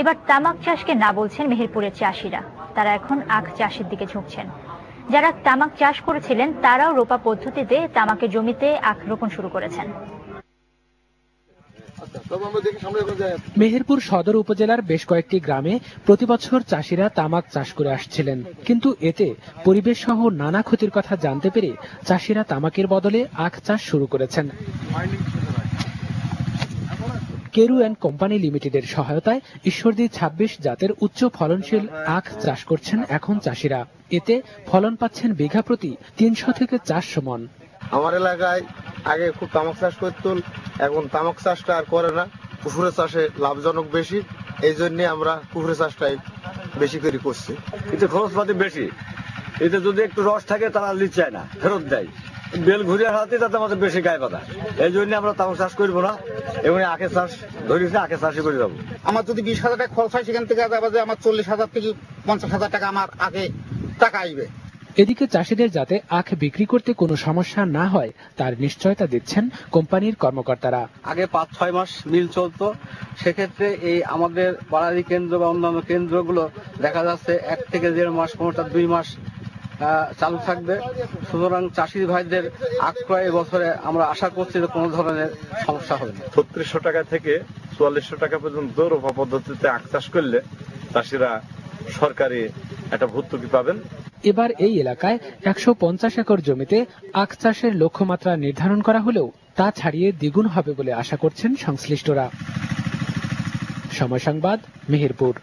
এবার তামাক চাষকে না বলছেন মেহেরপুরের চাষিরা। তারা এখন আখ চাষের দিকে ঝুঁকছেন। যারা তামাক চাষ করেছিলেন তারাও রোপা পদ্ধতিতে তামাকের জমিতে আখ রোপণ শুরু করেছেন। মেহেরপুর সদর উপজেলার বেশ কয়েকটি গ্রামে প্রতিবছর চাষিরা তামাক চাষ করে আসছিলেন, কিন্তু এতে পরিবেশ সহ নানা ক্ষতির কথা জানতে পেরে চাষিরা তামাকের বদলে আখ চাষ শুরু করেছেন। কেরু অ্যান্ড কোম্পানি লিমিটেডের সহায়তায় ঈশ্বরদী ২৬ জাতের উচ্চ ফলনশীল আখ চাষ করছেন এখন চাষিরা। এতে ফলন পাচ্ছেন বিঘা প্রতি ৩০০ থেকে ৪০০ মন। আমার এলাকায় আগে খুব তামাক চাষ করতেন, এখন তামাক চাষটা আর করে না। পুকুরের চাষে লাভজনক বেশি, এই জন্য আমরা পুকুরের চাষটাই বেশি করে করছি। এতে খরচপাতি বেশি, এতে যদি একটু রস থাকে তারা লিচ চায় না, ফেরত দেয়। বেল ঘুরিয়ে হাতে তাতে আমাদের বেশি গায়ে পাতা, এই জন্য আমরা তামাক চাষ করবো না, এবং আখের চাষ ধরেছি, আখের চাষই করে যাবো। আমার যদি ২০,০০০ টাকা খরচ হয়, সেখান থেকে আমার ৪০,০০০ থেকে ৫০,০০০ টাকা আমার আগে টাকা আসবে। এদিকে চাষিদের যাতে আখ বিক্রি করতে কোনো সমস্যা না হয় তার নিশ্চয়তা দিচ্ছেন কোম্পানির কর্মকর্তারা। আগে ৫-৬ মাস মিল চলতো, সেক্ষেত্রে এই আমাদের বাড়ারি কেন্দ্র বা অন্যান্য কেন্দ্রগুলো দেখা যাচ্ছে ১ থেকে ১.৫ মাস, কোনোটা ২ মাস চালু থাকবে। সুতরাং চাষি ভাইদের আখ ক্রয় বছরে আমরা আশা করছি যে কোনো ধরনের সমস্যা হবে না। ৩৬০০ টাকা থেকে ৪৪০০ টাকা পর্যন্ত রোপা পদ্ধতিতে আখ চাষ করলে চাষিরা সরকারি একটা ভর্তুকি পাবেন। এবার এই এলাকায় ১৫০ একর জমিতে আখ চাষের লক্ষ্যমাত্রা নির্ধারণ করা হলেও তা ছাড়িয়ে দ্বিগুণ হবে বলে আশা করছেন সংশ্লিষ্টরা। সময় সংবাদ, মেহেরপুর।